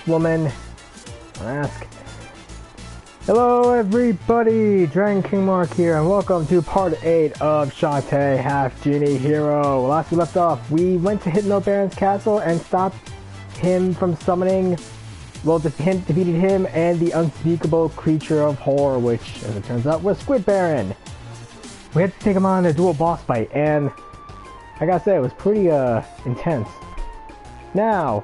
Fish Woman. Ask. Hello everybody, Dragon King Mark here, and welcome to part 8 of Shantae, Half-Genie Hero. Last we left off, we went to Hypno Baron's castle and stopped him from summoning, well, defeated him and the unspeakable creature of horror, which, as it turns out, was Squid Baron. We had to take him on a dual boss fight, and I gotta say, it was pretty intense. Now,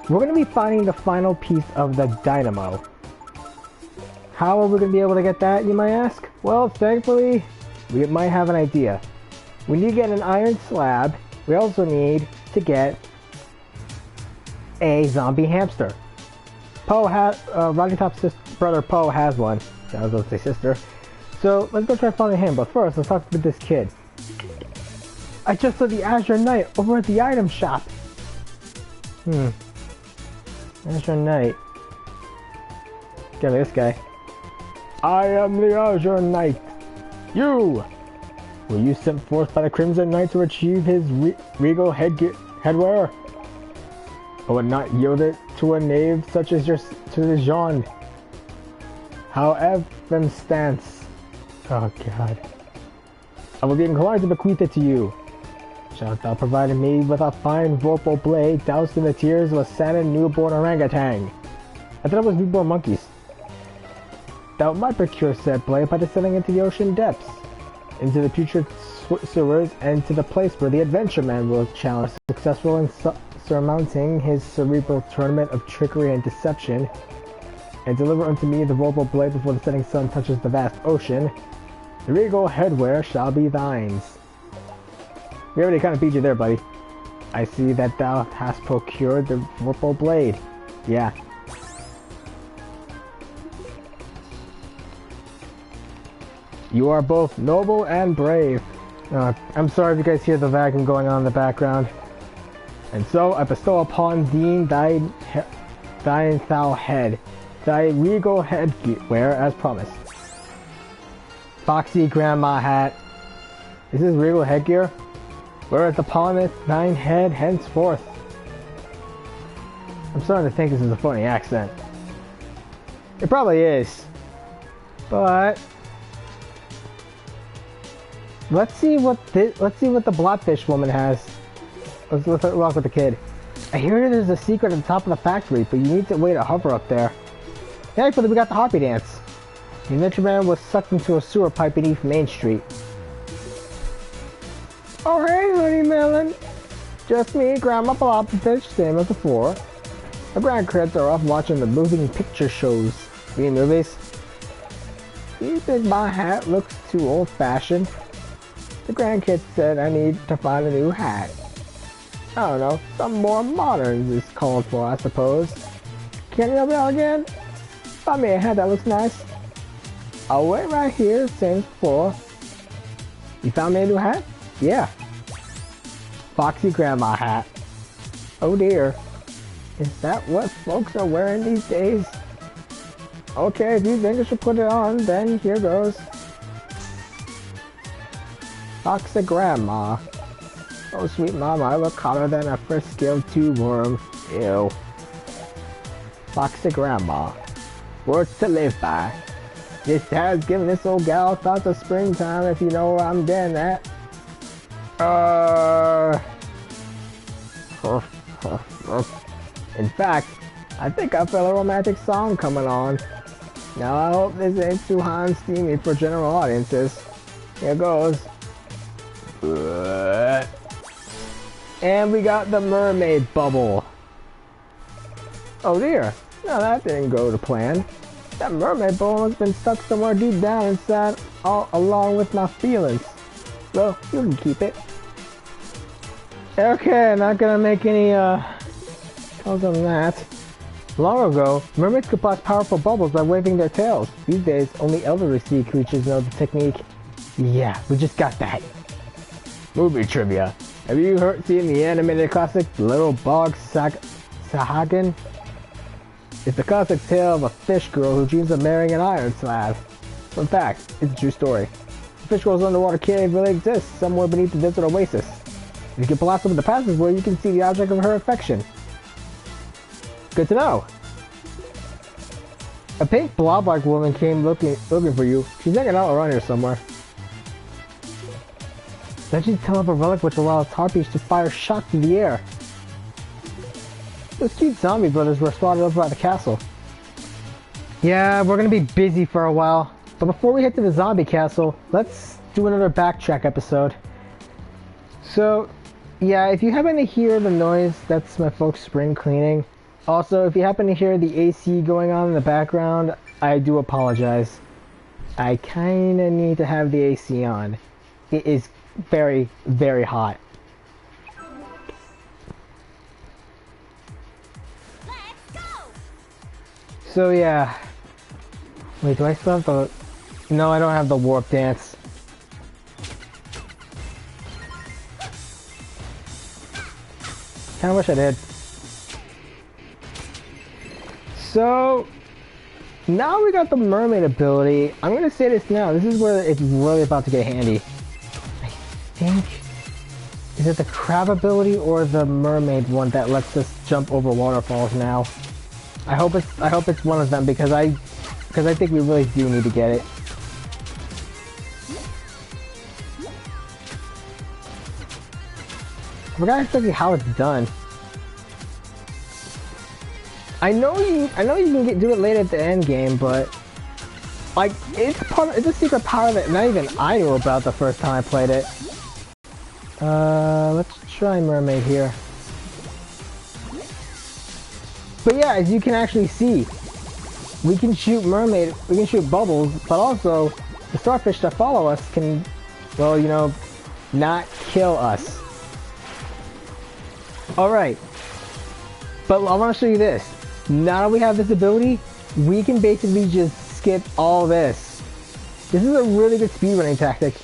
we're gonna be finding the final piece of the Dynamo. How are we going to be able to get that, you might ask? Well, thankfully, we might have an idea. We need to get an iron slab. We also need to get a zombie hamster. Rodney Top's brother Poe has one. I was going to say sister. So, let's go try finding him. But first, let's talk to this kid. I just saw the Azure Knight over at the item shop. Azure Knight. Give me this guy. I am the Azure Knight. You! Were you sent forth by the Crimson Knight to achieve his regal headwear? I would not yield it to a knave such as to Jean. However stance. Oh god. I will be inclined to bequeath it to you. Shalt thou provide me with a fine vorpal blade doused in the tears of a saddened newborn orangutan. I thought it was newborn monkeys. Thou might procure said blade by descending into the ocean depths, into the putrid sewers, and to the place where the adventure man will challenge, successful in surmounting his cerebral tournament of trickery and deception, and deliver unto me the vorpal blade before the setting sun touches the vast ocean. The regal headwear shall be thine. We already kind of beat you there, buddy. I see that thou hast procured the vorpal blade. Yeah. You are both noble and brave. I'm sorry if you guys hear the vacuum going on in the background. And so I bestow upon thee thine thou head, thy regal headwear as promised. Foxy grandma hat. Is this regal headgear? Whereas upon it thine head henceforth. I'm starting to think this is a funny accent. It probably is. But let's see what the Blotfish Woman has. Let's walk with the kid. I hear there's a secret at the top of the factory, but you need to wait a hover up there. Thankfully, we got the Harpy Dance. The Adventure Man was sucked into a sewer pipe beneath Main Street. Oh hey, Honey Melon. Just me, Grandma Blotfish, same as before. The grandkids are off watching the moving picture shows. Reading movies. Do you think my hat looks too old-fashioned? The grandkids said I need to find a new hat. I don't know, some more modern is called for, I suppose. Can you help me out again? Find me a hat that looks nice. I'll wait right here, same as before. You found me a new hat? Yeah. Foxy grandma hat. Oh dear. Is that what folks are wearing these days? Okay, if you think I should put it on, then here goes. Foxy grandma. Oh sweet mama, I look hotter than a first-scaled tube worm. Ew. Foxy grandma. Words to live by. This has given this old gal thoughts of springtime, if you know where I'm getting at. In fact, I think I feel a romantic song coming on. Now I hope this ain't too hot and steamy for general audiences. Here goes. And we got the mermaid bubble. Oh dear, now that didn't go to plan. That mermaid bubble has been stuck somewhere deep down inside all along with my feelings. Well, you can keep it. Okay, not gonna make any calls on that. Long ago, mermaids could blast powerful bubbles by waving their tails. These days, only elderly sea creatures know the technique. Yeah, we just got that. Movie trivia. Have you seen the animated classic Little Bog Sahagan? It's the classic tale of a fish girl who dreams of marrying an iron slab. Fun fact, it's a true story. The fish girl's underwater cave really exists somewhere beneath the desert oasis. If you can blossom in the passageway, you can see the object of her affection. Good to know. A pink blob-like woman came looking for you. She's hanging out around here somewhere. Legends tell of a relic which allows harpies to fire shots in the air. Those cute zombie brothers were spotted over at the castle. Yeah, we're gonna be busy for a while. But before we head to the zombie castle, let's do another backtrack episode. So, yeah, if you happen to hear the noise, that's my folks spring cleaning. Also, if you happen to hear the AC going on in the background, I do apologize. I kinda need to have the AC on. It is very, very hot. Let's go. So yeah. Wait, do I still have the... No, I don't have the warp dance. Kinda wish I did. So, now we got the mermaid ability. I'm gonna say this now. This is where it's really about to get handy. I think... Is it the crab ability or the mermaid one that lets us jump over waterfalls now? I hope it's one of them because I think we really do need to get it. I forgot exactly how it's done. I know you can do it late at the end game, but like it's a secret power that not even I knew about the first time I played it. Let's try mermaid here. But yeah, as you can actually see, we can shoot mermaid, we can shoot bubbles, but also the starfish that follow us can, well, you know, not kill us. Alright, but I want to show you this. Now that we have this ability, we can basically just skip all this. This is a really good speedrunning tactic.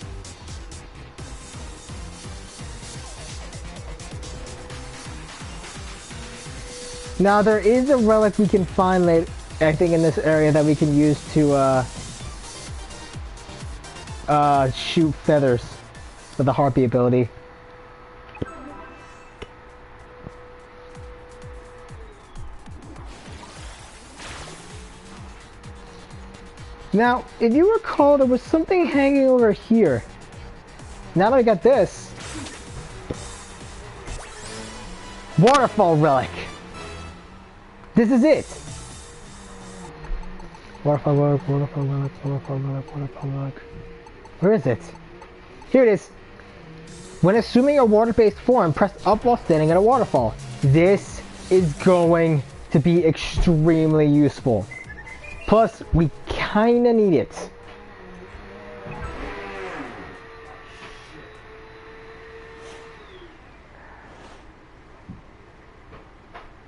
Now there is a relic we can find late, I think in this area that we can use to shoot feathers with the harpy ability. Now, if you recall, there was something hanging over here. Now that I got this, waterfall relic. This is it! Waterfall relic, waterfall relic, waterfall relic, waterfall relic. Where is it? Here it is. When assuming a water-based form, press up while standing at a waterfall. This is going to be extremely useful. Plus, we kinda need it.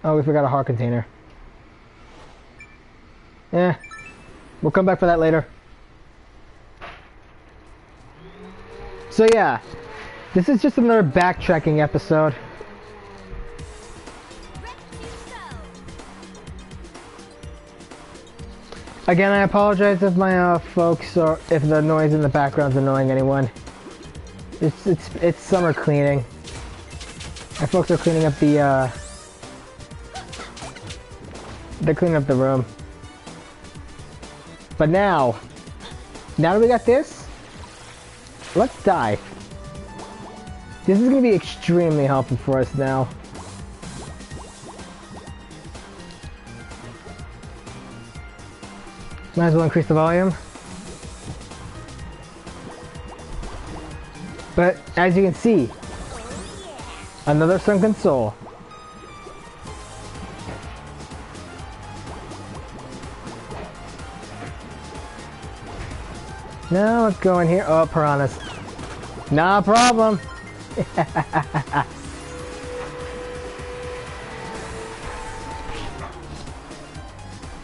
Oh, we forgot a heart container. Eh, we'll come back for that later. So yeah, this is just another backtracking episode. Again, I apologize if my folks or if the noise in the background's annoying anyone. It's summer cleaning. My folks are cleaning up the they're cleaning up the room. But now that we got this, let's dive. This is gonna be extremely helpful for us now. Might as well increase the volume. But as you can see, another sunken soul. Now let's go in here. Oh, piranhas. Nah problem.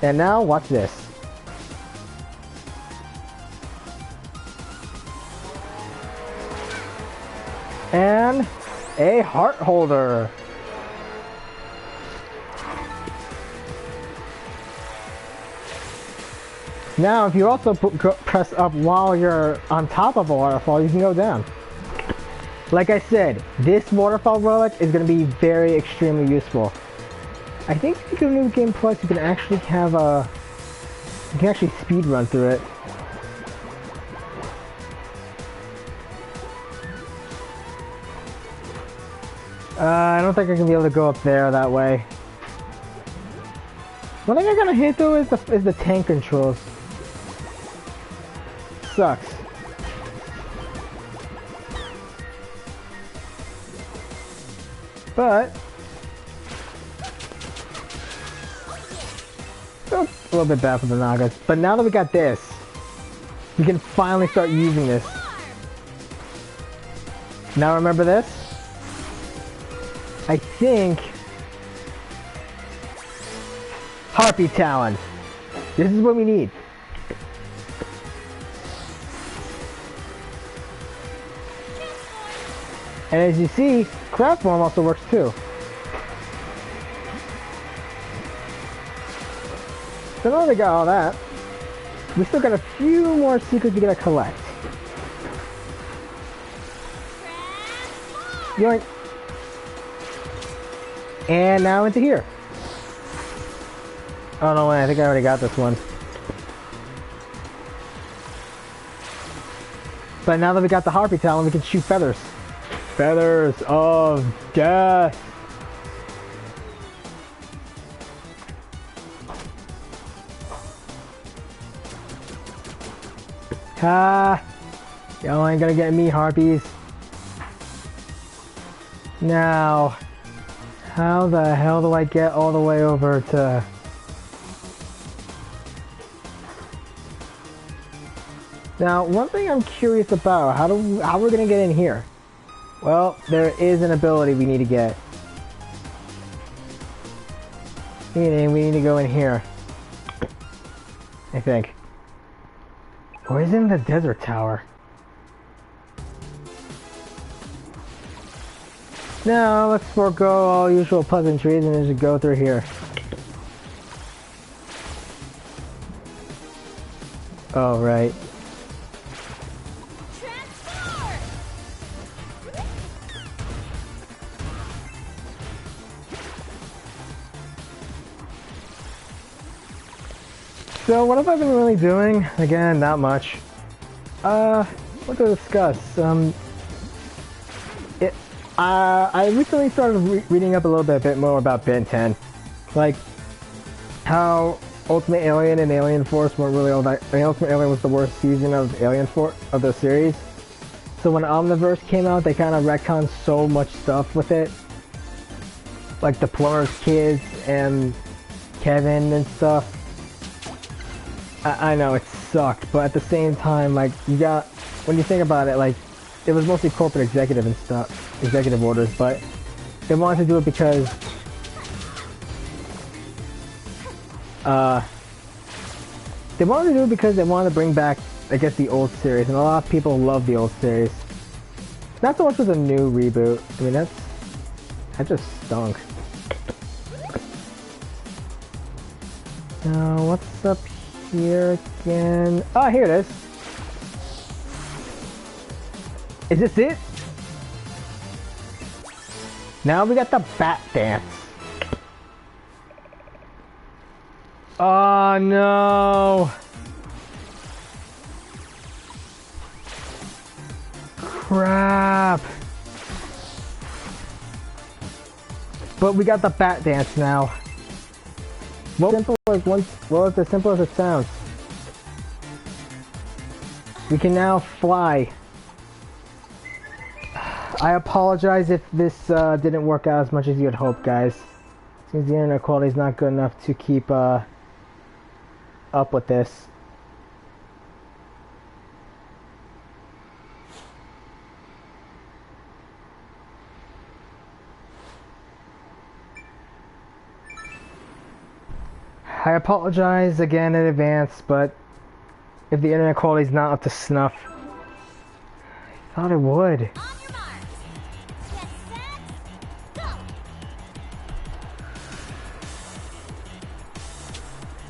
And now watch this. And a heart holder. Now, if you also press up while you're on top of a waterfall, you can go down. Like I said, this waterfall relic is going to be very extremely useful. I think if you go to New Game Plus, you can actually have a... You can actually speed run through it. I don't think I can be able to go up there that way. One thing I gotta hit though is the tank controls. Sucks. But still a little bit bad for the Nagas. But now that we got this, we can finally start using this. Now remember this? I think Harpy Talon. This is what we need. And as you see, craft form also works too. So now we got all that, we still got a few more secrets we gotta collect. Yoink. And now into here. Oh no way, I think I already got this one. But now that we got the Harpy Talon, we can shoot feathers. Feathers of death. Ha! Y'all ain't gonna get me, Harpies. Now, how the hell do I get all the way over to... Now, one thing I'm curious about, how we're gonna get in here? Well, there is an ability we need to get. Meaning, we need to go in here. I think. Or is it in the desert tower? Now, let's forego all usual pleasantries and just go through here. Oh, right. So what have I been really doing? Again, not much. What to discuss? I recently started reading up a little bit more about Ben 10. Like, how Ultimate Alien and Alien Force weren't really all that... I mean, Ultimate Alien was the worst season of Alien Force, of the series. So when Omniverse came out, they kind of retconned so much stuff with it. Like the plumber's kids and Kevin and stuff. I know it sucked, but at the same time, like, you got, when you think about it, like, it was mostly corporate executive and stuff, executive orders, but they wanted to do it because, they wanted to bring back, I guess, the old series, and a lot of people love the old series. Not so much with a new reboot. I mean, that just stunk. Now, what's up here again? Oh, here it is. Is this it? Now we got the bat dance. Oh no. Crap. But we got the bat dance now. Well, it's as simple as it sounds. We can now fly. I apologize if this didn't work out as much as you had hoped, guys. Since the internet quality is not good enough to keep up with this. I apologize again in advance, but if the internet quality is not up to snuff, I thought it would.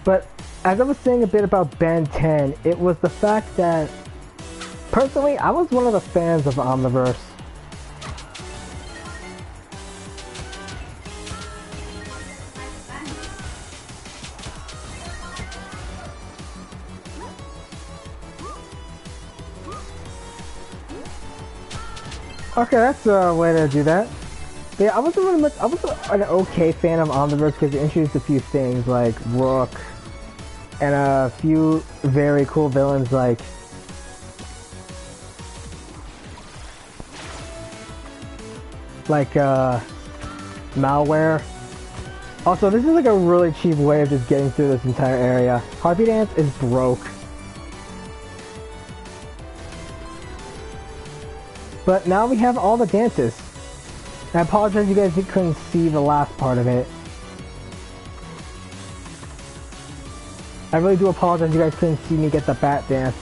But as I was saying a bit about Ben 10, it was the fact that, personally, I was one of the fans of Omniverse. Okay, that's a way to do that. But yeah, I wasn't really much. I was an okay fan of Omniverse because it introduced a few things like Rook and a few very cool villains like Malware. Also, this is like a really cheap way of just getting through this entire area. Harpy Dance is broke. But now we have all the dances. I apologize you guys couldn't see the last part of it. I really do apologize you guys couldn't see me get the bat dance.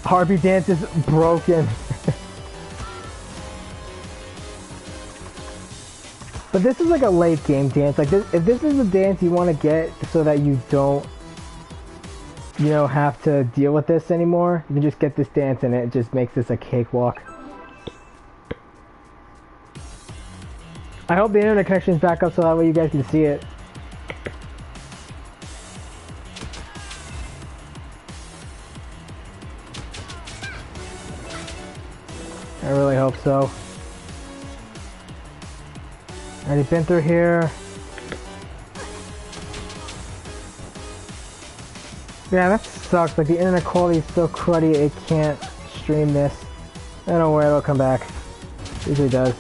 Harpy Dance is broken. But this is like a late game dance. Like this, if this is the dance you want to get so that you don't, you know, have to deal with this anymore, you can just get this dance and it just makes this a cakewalk. I hope the internet connection is back up so that way you guys can see it. I really hope so. Already been through here. Yeah, that sucks. Like the internet quality is so cruddy it can't stream this. I don't know where it'll come back. It usually does.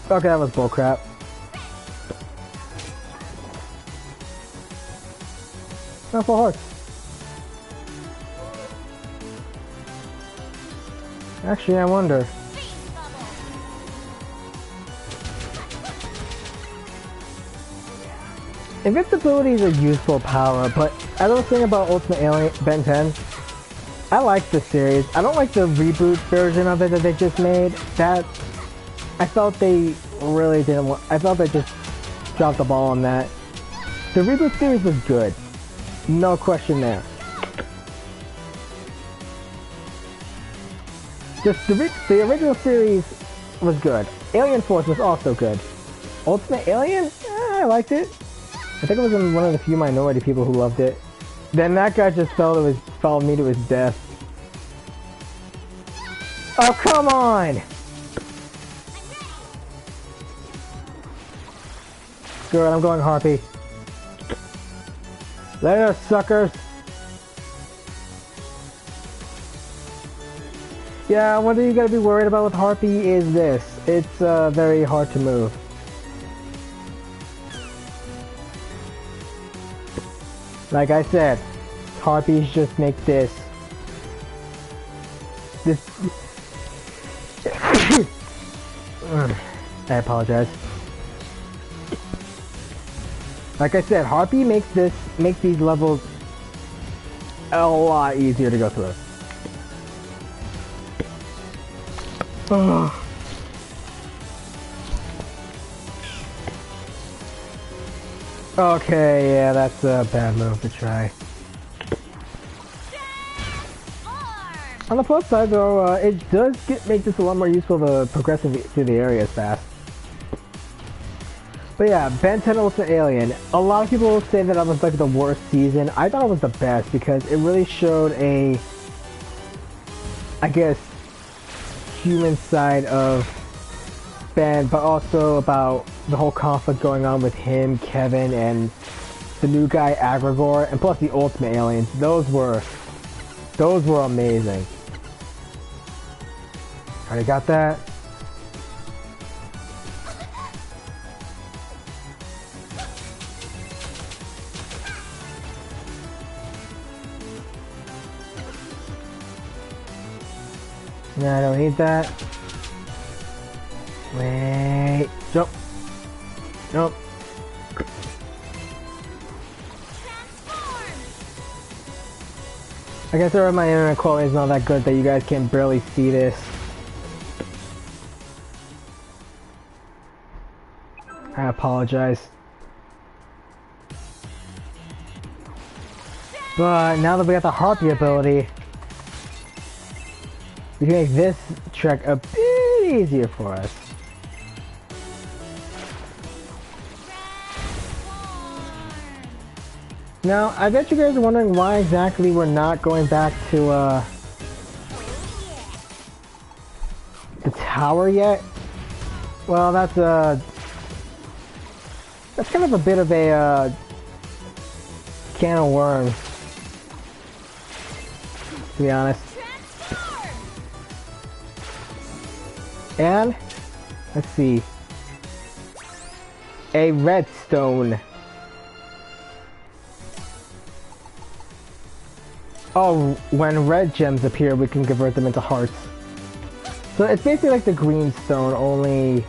Okay, that was bullcrap. Not full hearts. Actually, I wonder. Invincibility is a useful power, but as I was saying about Ultimate Alien Ben 10, I like the series. I don't like the reboot version of it that they just made. That I felt they really didn't want. I felt they just dropped the ball on that. The reboot series was good. No question there. Just the original series was good. Alien Force was also good. Ultimate Alien? I liked it. I think I was one of the few minority people who loved it. Then that guy just followed me to his death. Oh, come on! Good, I'm going Harpy. Later, suckers! Yeah, what you gotta be worried about with Harpy is this. It's very hard to move. Like I said, Harpies just make this. I apologize. Like I said, Harpy makes these levels a lot easier to go through. Okay, yeah, that's a bad move to try. On the plus side though, it does make this a lot more useful to progress through the areas fast. But yeah, Ben 10 Ultimate Alien. A lot of people say that was like the worst season. I thought it was the best because it really showed a, I guess, human side of Ben, but also about the whole conflict going on with him, Kevin, and the new guy Agrigor, and plus the Ultimate Aliens. Those were amazing. Already got that. No, I don't need that. Wait. Jump. Jump. I guess my internet quality is not that good that you guys can barely see this. I apologize. But now that we got the Harpy ability, we can make this trek a bit easier for us. Now, I bet you guys are wondering why exactly we're not going back to, the tower yet. Well, that's kind of a bit of a, can of worms, to be honest. And, let's see. A redstone. Oh, when red gems appear, we can convert them into hearts. So it's basically like the green stone, only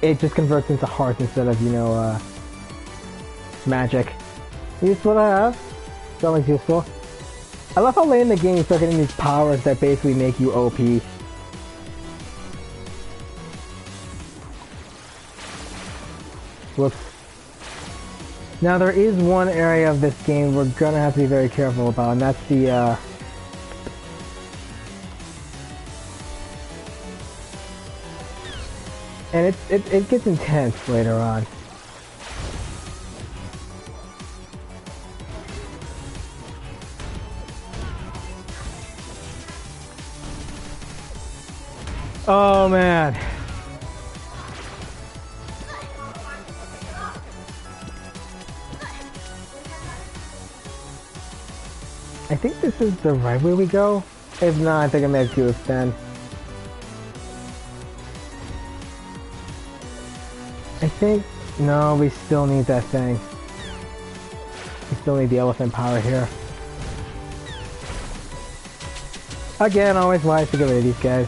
it just converts into hearts instead of, you know, magic. Useful to have. It's always useful. I love how late in the game you start getting these powers that basically make you OP. Whoops. Now there is one area of this game we're gonna have to be very careful about, and that's the and it gets intense later on. Oh man. I think this is the right way we go. If not, I think I may have goofed then. I think... no, we still need that thing. We still need the elephant power here. Again, always wise to get rid of these guys.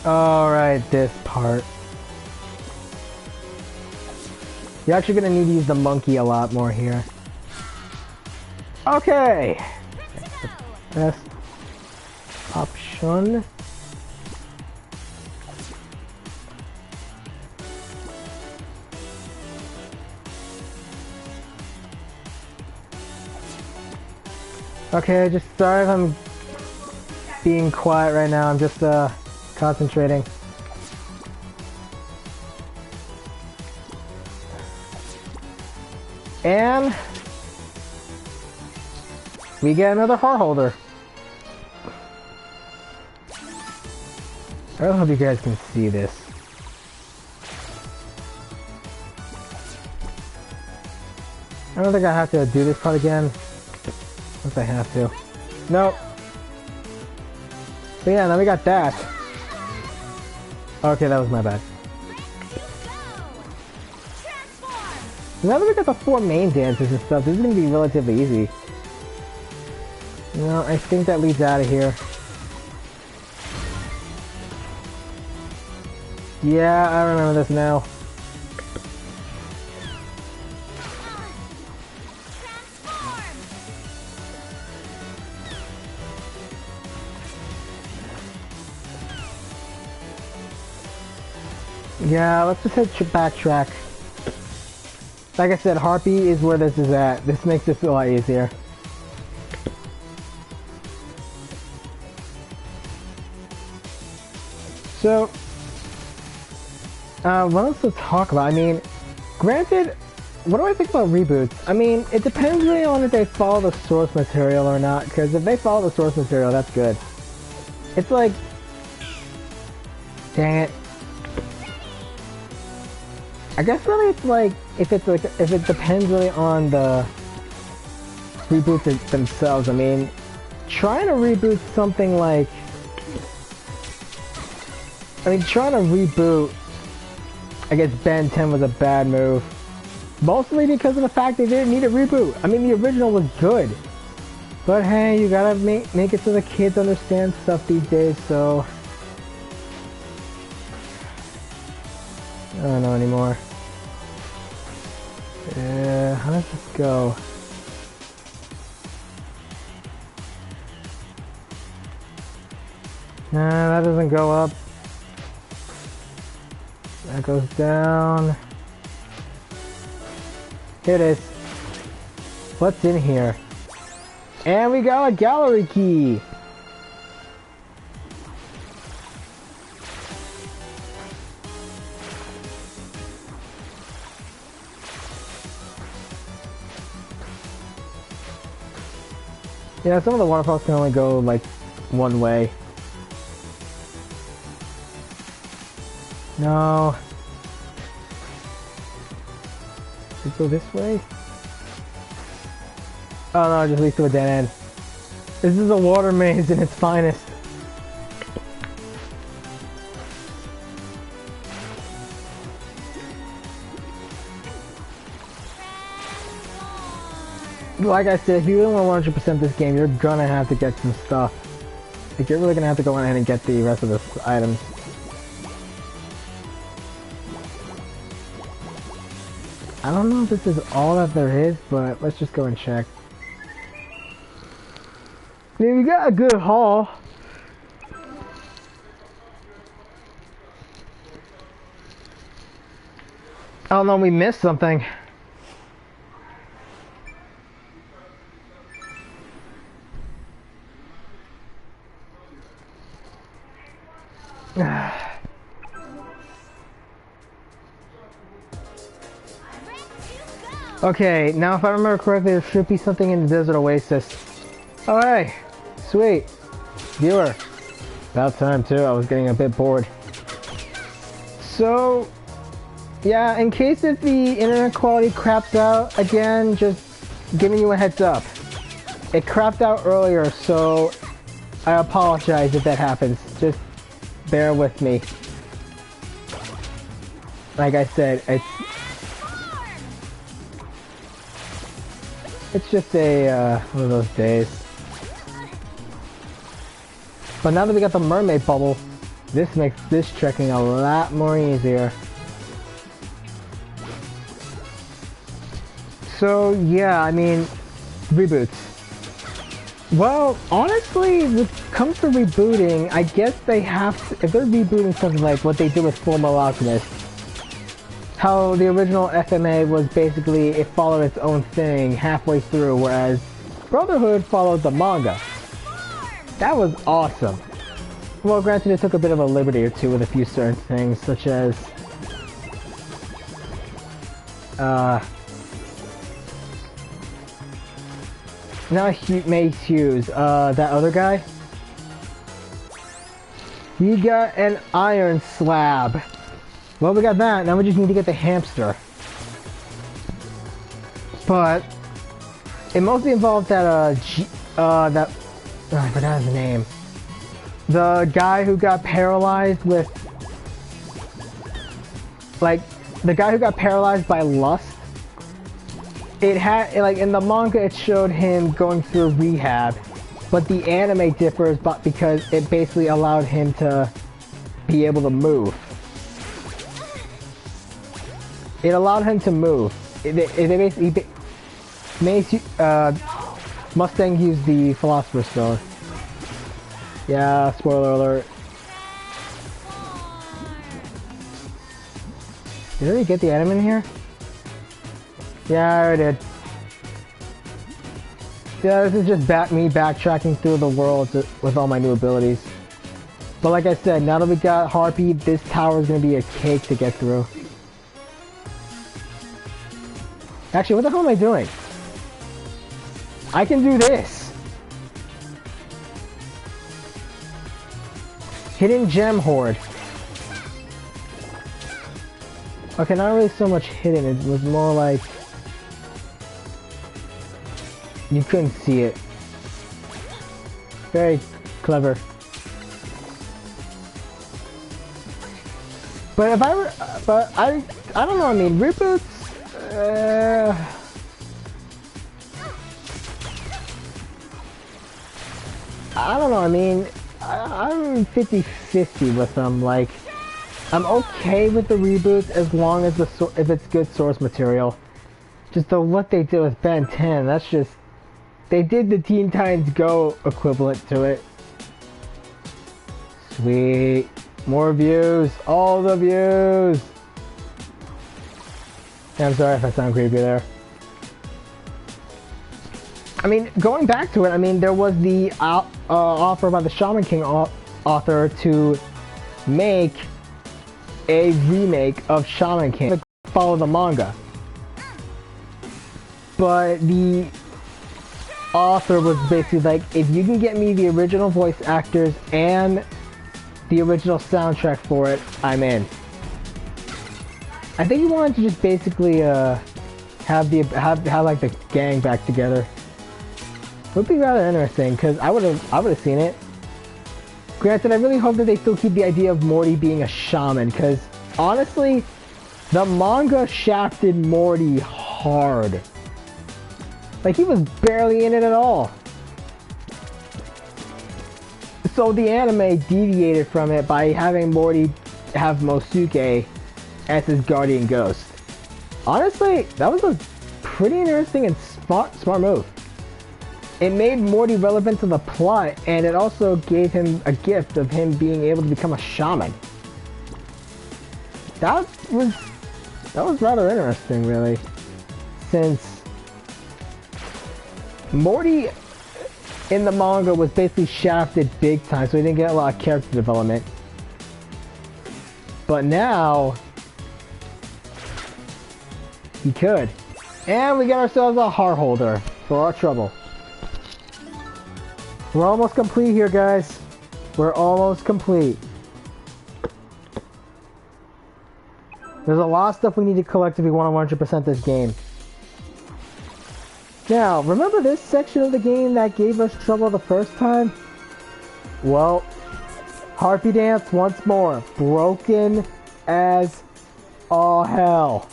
Alright, this part. You're actually gonna need to use the monkey a lot more here. Okay! That's the best option. Okay, just sorry if I'm being quiet right now, I'm just concentrating. And we get another heart holder. I really hope you guys can see this. I don't think I have to do this part again. Unless I have to. Nope. So yeah, now we got that. Okay, that was my bad. Now that we got the 4 main dances and stuff, this is going to be relatively easy. No, I think that leads out of here. Yeah, I remember this now. Yeah, let's just hit backtrack. Like I said, Harpy is where this is at. This makes this a lot easier. So, what else to talk about? I mean, granted, what do I think about reboots? I mean, it depends really on if they follow the source material or not, because if they follow the source material, that's good. It's like... dang it. I guess really it's like, if it depends really on the reboots themselves. I mean, trying to reboot something like... trying to reboot, I guess Ben 10 was a bad move. Mostly because of the fact they didn't need a reboot. I mean, the original was good. But hey, you gotta make it so the kids understand stuff these days, so... I don't know anymore. How does this go? Nah, that doesn't go up. That goes down. Here it is. What's in here? And we got a gallery key! Yeah, some of the waterfalls can only go like one way. No. Should it go this way? Oh no, it just leads to a dead end. This is a water maze in its finest. Like I said, if you really want to 100% this game, you're gonna have to get some stuff. Like, you're really gonna have to go ahead and get the rest of the items. I don't know if this is all that there is, but let's just go and check. I mean, we got a good haul. I don't know, we missed something. Okay, now if I remember correctly, there should be something in the desert oasis. Alright, sweet. Viewer. About time too, I was getting a bit bored. So, yeah, in case if the internet quality craps out again, just giving you a heads up. It crapped out earlier, so I apologize if that happens. Just bear with me. Like I said, it's just a one of those days. But now that we got the mermaid bubble, this makes this trekking a lot more easier. So yeah, I mean, reboots. Well, honestly, when it comes to rebooting, I guess they have to, if they're rebooting something like what they did with Fullmetal Alchemist, how the original FMA was basically, it followed its own thing halfway through, whereas Brotherhood followed the manga. That was awesome. Well, granted, it took a bit of a liberty or two with a few certain things, such as not Mace Hughes, that other guy. He got an iron slab. Well, we got that. Now we just need to get the hamster. But it mostly involved that I forgot his name. The guy who got paralyzed with, like, the guy who got paralyzed by lust. It had, like, in the manga it showed him going through rehab, but the anime differs because it basically allowed him to be able to move. It allowed him to move. They basically Mustang used the Philosopher's Stone. Yeah, spoiler alert. Did I already get the item in here? Yeah, I already did. Yeah, this is just me backtracking through the world with all my new abilities. But like I said, now that we got Harpy, this tower is going to be a cake to get through. Actually, what the hell am I doing? I can do this! Hidden Gem Hoard. Okay, not really so much hidden, it was more like you couldn't see it. Very clever. But if I were, I don't know, I mean, reboots, I don't know, I mean, I'm 50-50 with them, like, I'm okay with the reboots as long as if it's good source material. Just what they did with Ben 10, that's just, they did the Teen Titans Go equivalent to it. Sweet. More views. All the views. Yeah, I'm sorry if I sound creepy there. I mean, going back to it, I mean, there was the offer by the Shaman King author to make a remake of Shaman King to follow the manga. But the author was basically like, if you can get me the original voice actors and the original soundtrack for it, I'm in. I think he wanted to just basically have like the gang back together. Would be rather interesting because I would have seen it. Granted, I really hope that they still keep the idea of Morty being a shaman, because honestly, the manga shafted Morty hard. Like, he was barely in it at all. So the anime deviated from it by having Morty have Mosuke as his guardian ghost. Honestly, that was a pretty interesting and smart move. It made Morty relevant to the plot, and it also gave him a gift of him being able to become a shaman. That was rather interesting, really, since Morty in the manga was basically shafted big time, so he didn't get a lot of character development. But now he could, and we got ourselves a heart holder for our trouble. We're almost complete here, guys. We're almost complete. There's a lot of stuff we need to collect if we want to 100% this game. Now, remember this section of the game that gave us trouble the first time? Well, Harpy Dance once more. Broken as all hell.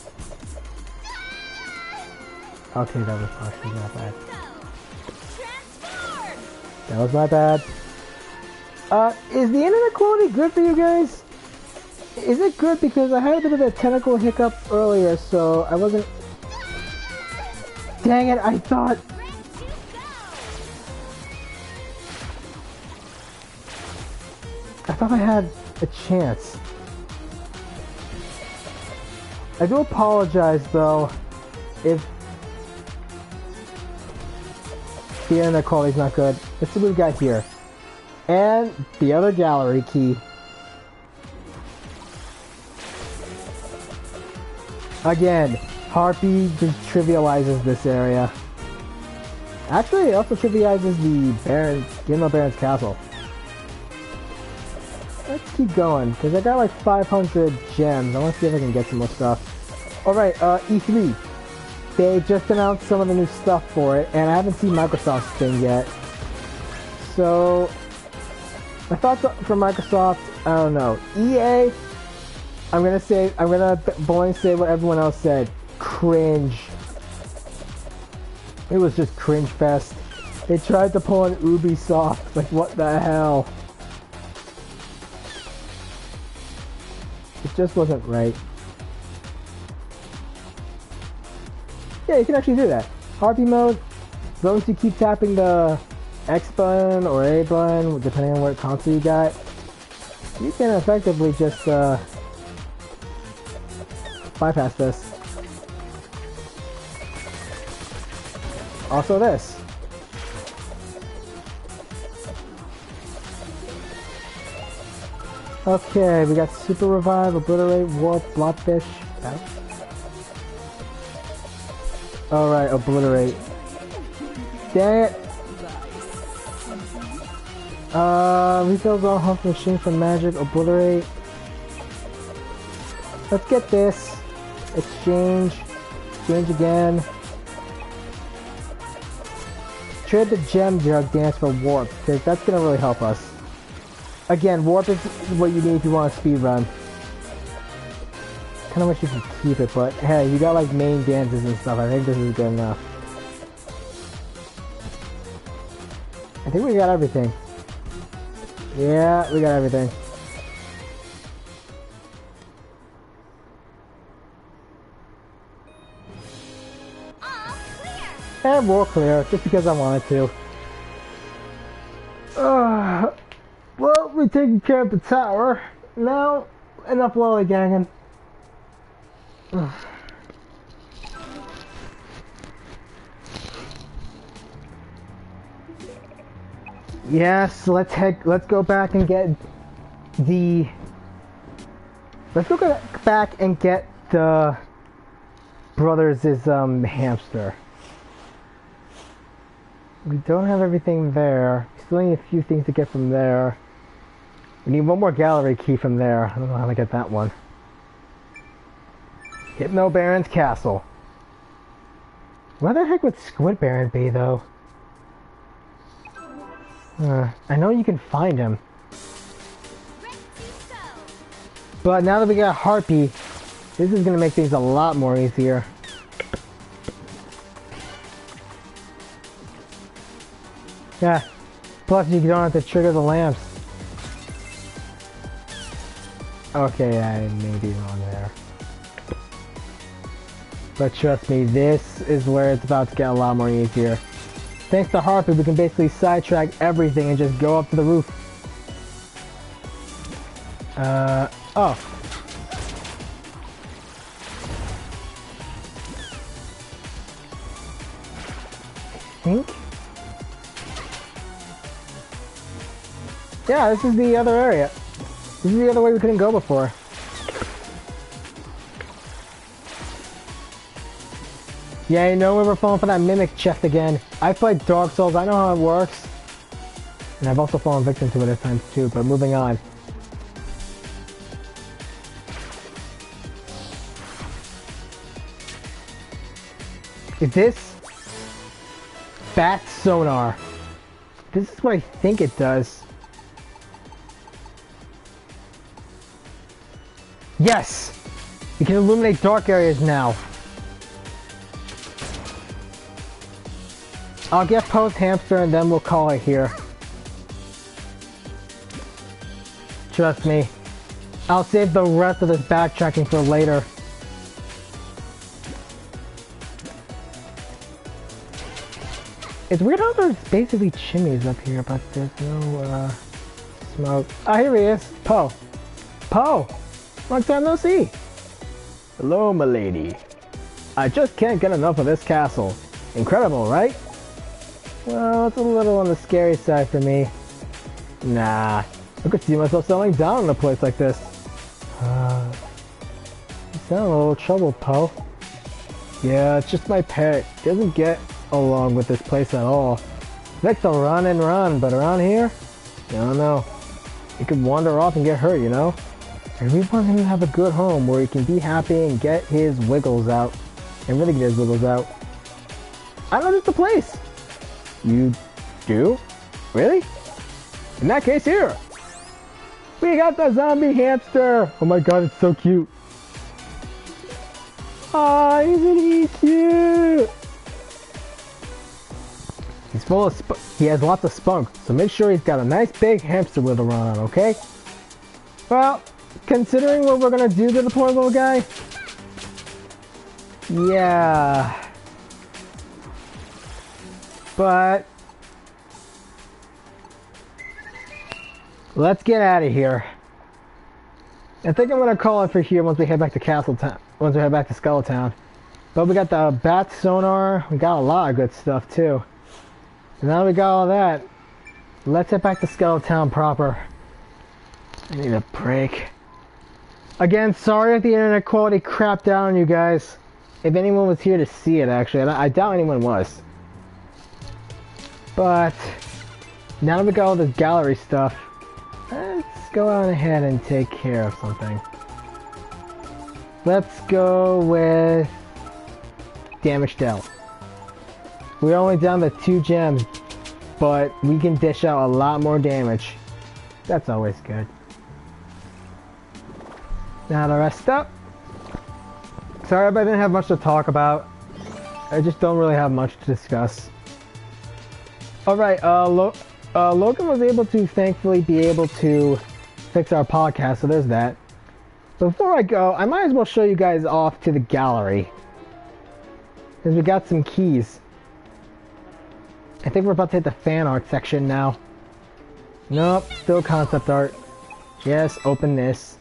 Okay, that was actually not bad. That was my bad. Is the internet quality good for you guys? Is it good? Because I had a bit of a technical hiccup earlier, so I wasn't... Dang it, I thought I had a chance. I do apologize, though, if the internet quality's not good. Let's see what we got here. And the other gallery key. Again, Harpy just trivializes this area. Actually, it also trivializes the Dynamo Baron's castle. Let's keep going, because I got like 500 gems. I want to see if I can get some more stuff. Alright, E3. They just announced some of the new stuff for it, and I haven't seen Microsoft's thing yet. So, my thoughts for Microsoft, I don't know. EA, I'm gonna blindly say what everyone else said. Cringe. It was just cringe fest. They tried to pull an Ubisoft. Like, what the hell? It just wasn't right. Yeah, you can actually do that. Harpy mode, as long as you keep tapping the X button or A button, depending on what console you got, you can effectively just bypass this. Also this. Okay, we got Super Revive, Obliterate, Warp, Blobfish. Alright, Obliterate. Dang it! Refills all health machine for magic, Obliterate. Let's get this. Exchange. Exchange again. Trade the gem drug dance for warp, because that's gonna really help us. Again, warp is what you need if you want to speedrun. Kinda wish you could keep it, but hey, you got like main dances and stuff. I think this is good enough. I think we got everything. Yeah, we got everything. And we're clear, just because I wanted to. Well, we're taking care of the tower. Now, enough lollyganging. Yes, let's go back and get the... Let's go back and get the brothers' hamster. We don't have everything there. We still need a few things to get from there. We need one more gallery key from there. I don't know how to get that one. Hypno Baron's castle. Where the heck would Squid Baron be, though? I know you can find him. But now that we got Harpy, this is gonna make things a lot more easier. Yeah. Plus you don't have to trigger the lamps. Okay, I may be wrong there. But trust me, this is where it's about to get a lot more easier. Thanks to Harpy, we can basically sidetrack everything and just go up to the roof. Oh. I think? Yeah, this is the other area. This is the other way we couldn't go before. Yeah, you know we were falling for that mimic chest again. I played Dark Souls, I know how it works. And I've also fallen victim to it at times too, but moving on. Is this bat sonar? This is what I think it does. Yes! We can illuminate dark areas now. I'll get post hamster and then we'll call it here. Trust me. I'll save the rest of this backtracking for later. It's weird how there's basically chimneys up here, but there's no, smoke. Ah, here he is. Poe. Poe! Long time no see. Hello, m'lady. I just can't get enough of this castle. Incredible, right? Well, it's a little on the scary side for me. Nah, I could see myself settling down in a place like this. You sound a little troubled, Poe. Yeah, it's just my pet. He doesn't get along with this place at all. He likes to run and run, but around here, I don't know. He could wander off and get hurt, you know? I really want him to have a good home where he can be happy and get his wiggles out. And really get his wiggles out. I know just the place. You do? Really? In that case, here! We got the zombie hamster! Oh my god, it's so cute! Aw, isn't he cute? He's full of he has lots of spunk, so make sure he's got a nice big hamster wheel to run on, okay? Well, considering what we're gonna do to the poor little guy, yeah. But let's get out of here. I think I'm gonna call it for here once we head back to Castle Town. Once we head back to Skull Town. But we got the bat sonar. We got a lot of good stuff too. And now we got all that. Let's head back to Skull Town proper. I need a break. Again, sorry if the internet quality crapped out on you guys. If anyone was here to see it, actually, I doubt anyone was. But now that we got all this gallery stuff, let's go on ahead and take care of something. Let's go with Damage Dealt. We're only down to 2 gems, but we can dish out a lot more damage. That's always good. Now the rest up. Sorry if I didn't have much to talk about. I just don't really have much to discuss. Alright, Logan was able to thankfully be able to fix our podcast, so there's that. Before I go, I might as well show you guys off to the gallery. Because we got some keys. I think we're about to hit the fan art section now. Nope, still concept art. Yes, open this.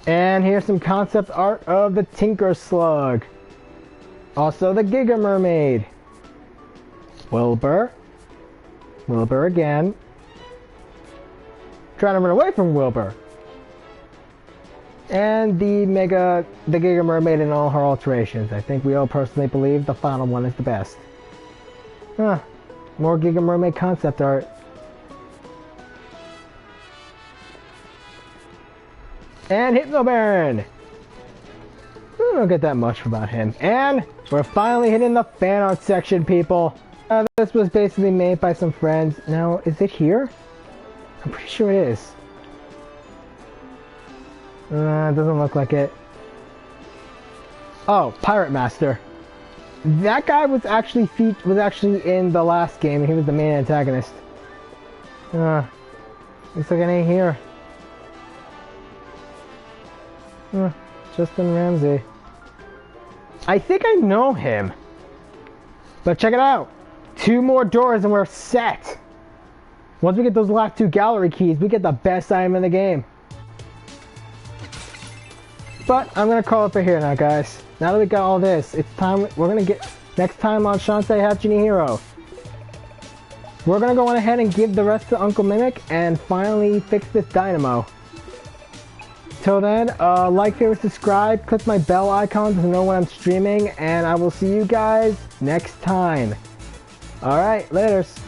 And here's some concept art of the Tinker Slug. Also the Giga Mermaid. Wilbur. Wilbur again. Trying to run away from Wilbur. And the Giga Mermaid in all her alterations. I think we all personally believe the final one is the best. Huh. More Giga Mermaid concept art. And Hypno Baron! We don't get that much about him. And we're finally hitting the fan art section, people. This was basically made by some friends. Now, is it here? I'm pretty sure it is. It doesn't look like it. Oh, Pirate Master. That guy was actually in the last game, and he was the main antagonist. Looks like it ain't here. Justin Ramsey. I think I know him. But check it out. 2 more doors and we're set. Once we get those last 2 gallery keys, we get the best item in the game. But I'm gonna call it for here now, guys. Now that we got all this, it's time. We're gonna get next time on Shantae Half-Genie Hero. We're gonna go on ahead and give the rest to Uncle Mimic and finally fix this Dynamo. Till then, like, favorite, subscribe, click my bell icon to know when I'm streaming, and I will see you guys next time. Alright, laters.